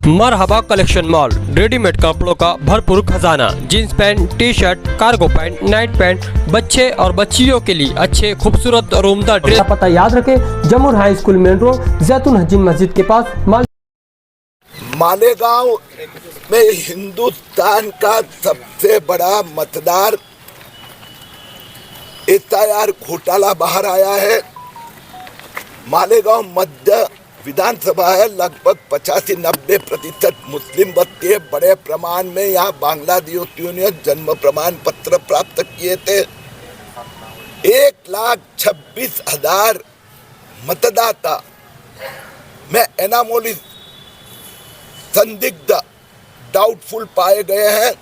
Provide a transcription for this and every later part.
मरहबा collection mall, readymade कपड़ों का भरपूर खजाना, jeans pant, T shirt, cargo pant, night pant, बच्चे और बच्चियों के लिए अच्छे खूबसूरत और उम्दा ड्रेस। पता याद रखें, जमुर हाई स्कूल मेन रोड, जैतून हजीन मस्जिद के पास। मालेगांव में हिंदुस्तान का सबसे बड़ा मतदार एसआईआर घोटाला बाहर आया है। मालेगांव मध्य विधानसभा है, लगभग 85-90% मुस्लिम बस्ती है। बड़े प्रमाण में यहाँ बांग्लादेशियों ने जन्म प्रमाण पत्र प्राप्त किए थे। 1,26,000 मतदाता में एनामोली संदिग्ध डाउटफुल पाए गए हैं।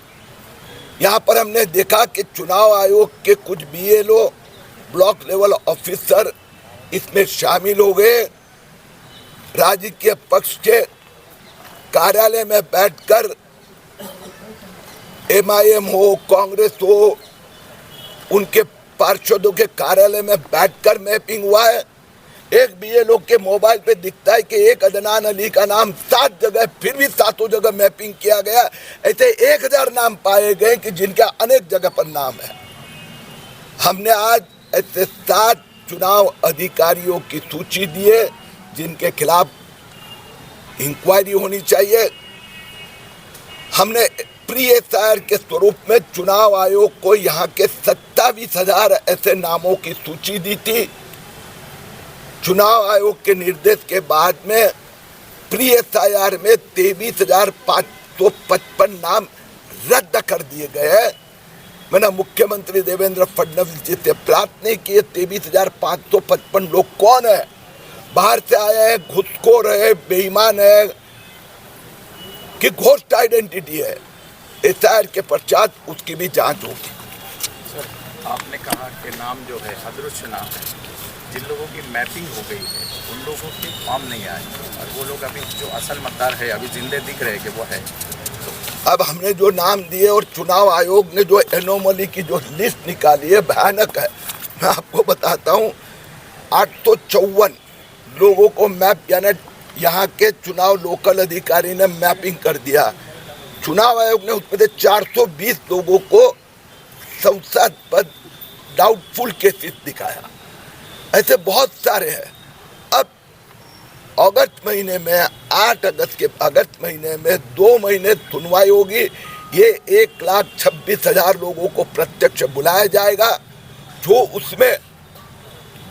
यहाँ पर हमने देखा कि चुनाव आयोग के कुछ बीएलओ, ब्लॉक लेवल ऑफिसर इसमें शामिल हो गए। राजकीय पक्ष के कार्यालय में बैठकर एमआईएम हो, कांग्रेस हो, उनके पार्षदों के कार्यालय में बैठकर मैपिंग हुआ है। एक बीएलओ के मोबाइल पे दिखता है कि एक अदनान अली का नाम 7 जगह, फिर भी 7 जगह मैपिंग किया गया। ऐसे 1000 नाम पाए गए कि जिनका अनेक जगह पर नाम है। हमने आज ऐसे 7 चुनाव अधिकारियों की सूची दी है जिनके खिलाफ इंक्वायरी होनी चाहिए। हमने प्री एसआईआर के स्वरूप में चुनाव आयोग को यहाँ के 27,000 ऐसे नामों की सूची दी थी। चुनाव आयोग के निर्देश के बाद में प्री एसआईआर में 23,555 नाम रद्द कर दिए गए हैं। मैंने मुख्यमंत्री देवेंद्र फडणवीस जी से प्रार्थना की है, 23,555 लोग कौन है? बाहर से आए हैं, घुसखोर है, बेईमान है कि घोस्ट आइडेंटिटी है? एसआईआर के पश्चात उसकी भी जांच होगी। सर, आपने कहा कि नाम जो है अदृश्य नाम है, जिन लोगों की मैपिंग हो गई है उन लोगों के फॉर्म नहीं आए और वो लोग अभी जो असल मतदार है अभी जिंदे दिख रहे हैं कि वो है। अब हमने जो नाम दिए और चुनाव आयोग ने जो एनोमली की जो लिस्ट निकाली है भयानक है। मैं आपको बताता हूँ, 854 लोगों को मैप, यानी यहाँ के चुनाव लोकल अधिकारी ने मैपिंग कर दिया। चुनाव आयोग ने उसमें से 420 लोगों को संशयास्पद डाउटफुल केसेस दिखाया। ऐसे बहुत सारे हैं। अब अगस्त महीने में 8 अगस्त महीने में 2 महीने सुनवाई होगी। ये 1,26,000 लोगों को प्रत्यक्ष बुलाया जाएगा। जो उसमें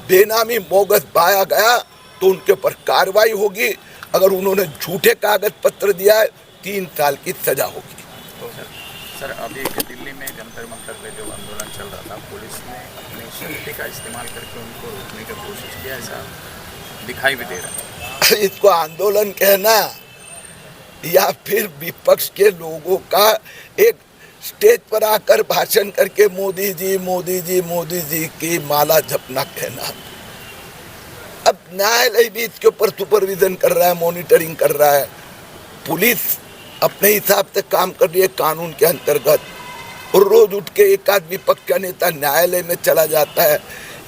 बेनामी बोगस पाया गया तो उनके ऊपर कार्रवाई होगी। अगर उन्होंने झूठे कागज पत्र दिया है 3 साल की सजा होगी। तो सर अभी दिल्ली में जंतर मंतर पे जो आंदोलन चल रहा था, पुलिस ने अपनी शक्ति का इस्तेमाल करके उनको रोकने की कोशिश किया, ऐसा दिखाई भी दे रहा है। इसको आंदोलन कहना या फिर विपक्ष के लोगों का एक स्टेज पर आकर भाषण करके मोदी जी मोदी जी मोदी जी की माला जपना कहना। अब न्यायालय भी इसके ऊपर सुपरविजन कर रहा है, मॉनिटरिंग कर रहा है। पुलिस अपने हिसाब से काम कर रही है कानून के अंतर्गत, और रोज उठ के एक आध विपक्ष का नेता न्यायालय में चला जाता है।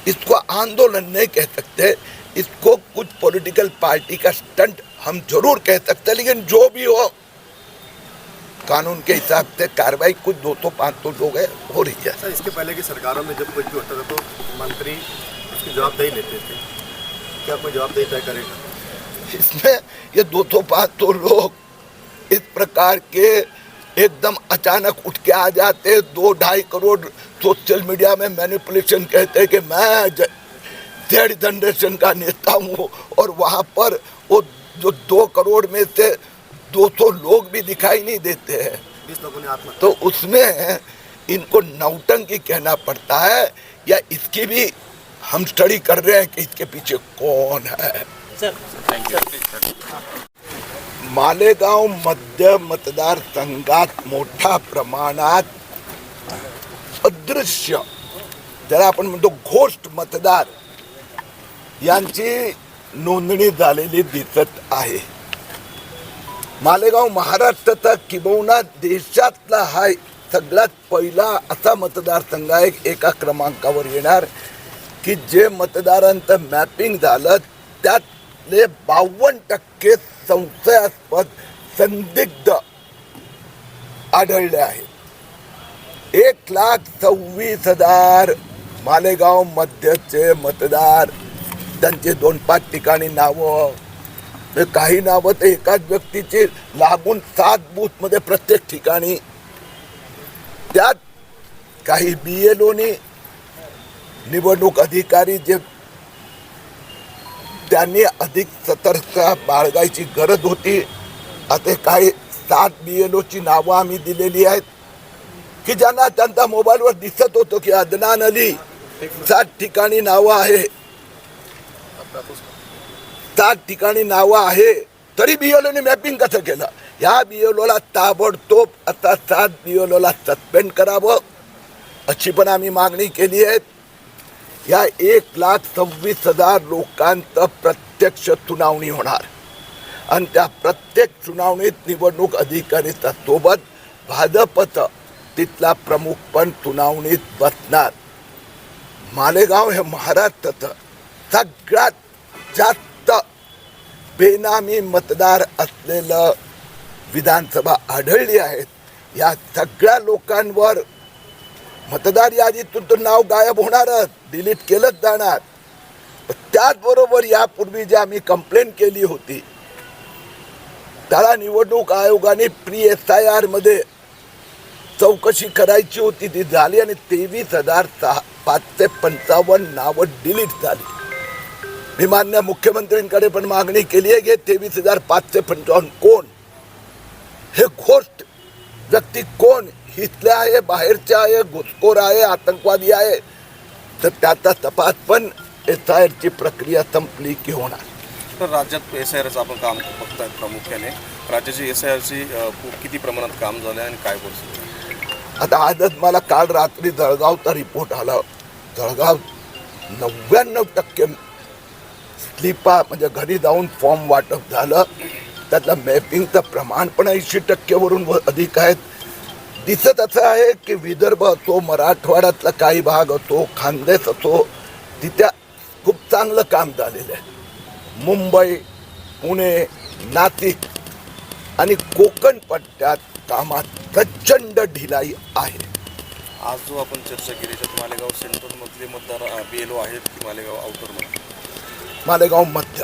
इसको आंदोलन नहीं कह सकते, इसको कुछ पॉलिटिकल पार्टी का स्टंट हम जरूर कह सकते हैं। लेकिन जो भी हो, कानून के हिसाब से कार्रवाई कुछ 200-500 लोग है हो रही है। सर, इसके पहले की सरकारों में जब कुछ भी होता था तो मंत्री उसकी जवाबदेही लेते थे, क्या कोई जवाबदेही तय करेगा? इसमें ये 200-500 लोग इस प्रकार के एकदम अचानक उठ के आ जाते। 2-2.5 करोड़ सोशल मीडिया में मैनिपुलेशन कहते हैं कि मैं थर्ड जनरेशन का नेता हूँ, और वहाँ पर वो जो 2 करोड़ में से 200 लोग भी दिखाई नहीं देते हैं। 20 लोगों ने आत्महत्या। तो उसमें इनको नौटंकी कहना पड़ता है, या इसकी भी हम स्टडी कर रहे हैं कि इसके पीछे कौन है। मालेगाव मध्य मतदार संघात मोठ्या प्रमाणात अदृश्य, ज्याला आपण म्हणतो घोस्ट मतदार, यांची नोंदणी झालेली दिसत आहे। मालेगाव महाराष्ट्राचा किंबहुना देशातला हा सगळ्यात पहिला असा मतदारसंघ आहे एका क्रमांकावर येणार की जे मतदारांचं मॅपिंग झालं त्यातले 52% संशयास्पद संदिग्ध आढळले आहेत. 1,26,000 मालेगाव मध्यचे मतदार, त्यांचे 2-5 ठिकाणी नावं, काही नावं तर एकाच व्यक्तीची लागून 7 बूथमध्ये प्रत्येक ठिकाणी. त्यात काही BLOनी निवडणूक अधिकारी जे त्यांनी अधिक सतर्कता बाळगायची गरज होती. आता काही 7 BLOची नावं आम्ही दिलेली आहेत की ज्यांना त्यांचा मोबाईलवर दिसत होतं की अदनान अली 7 ठिकाणी नावं आहे, 7 ठिकाणी नावं आहे, तरी BLOने मॅपिंग कसं केलं? या BLOला ताबडतोब आता 7 BLOला सस्पेंड करावं अशी पण आम्ही मागणी केली आहे. या 1,26,000 लोकांचं प्रत्यक्ष सुनावणी होणार आणि त्या प्रत्येक सुनावणीत निवडणूक अधिकारीच्या सोबत भाजपचं तिथला प्रमुख पण सुनावणीत बसणार. मालेगाव हे महाराष्ट्राचं सगळ्यात जास्त बेनामी मतदार असलेलं विधानसभा आढळली आहेत. या सगळ्या लोकांवर मतदार यादीतून तर नाव गायब होणारच, डिलीट केलंच जाणार. त्याचबरोबर यापूर्वी जी आम्ही कंप्लेंट केली होती त्याला निवडणूक आयोगाने SIR मध्ये चौकशी करायची होती, ती झाली आणि 23,555 नावं डिलीट झाली. मी मान्य मुख्यमंत्र्यांकडे पण मागणी केली आहे की 23,555 कोण, हे घोस्ट व्यक्ती कोण, इथले आहे, बाहेरचे आहे, घुसखोर आहे, आतंकवादी आहे, तर त्याचा तपास पण SIRची प्रक्रिया संपली की होणार. तर राज्यात SIRचं आपण काम बघताय प्रामुख्याने, राज्याची SIRची किती प्रमाणात काम झालं आणि काय परिस्थिती? आता आजच मला काल रात्री जळगावचा रिपोर्ट आला. जळगाव 99% स्लिपा म्हणजे घरी जाऊन फॉर्म वाटप झालं. त्यातलं मॅपिंगचं प्रमाण पण 80% अधिक आहेत. दिसत असं आहे की विदर्भ असो, मराठवाड्यातला काही भाग असो, खानदेश असो, तिथे खूप चांगलं काम झालेलं आहे. मुंबई, पुणे, नाशिक आणि कोकण पट्ट्यात कामात प्रचंड ढिलाई आहे. आज जो आपण चर्चा केली त्यात मालेगाव सेंट्रलमधले मतदार BLO आहेत की मालेगाव आउटरमध्ये? मालेगाव मध्य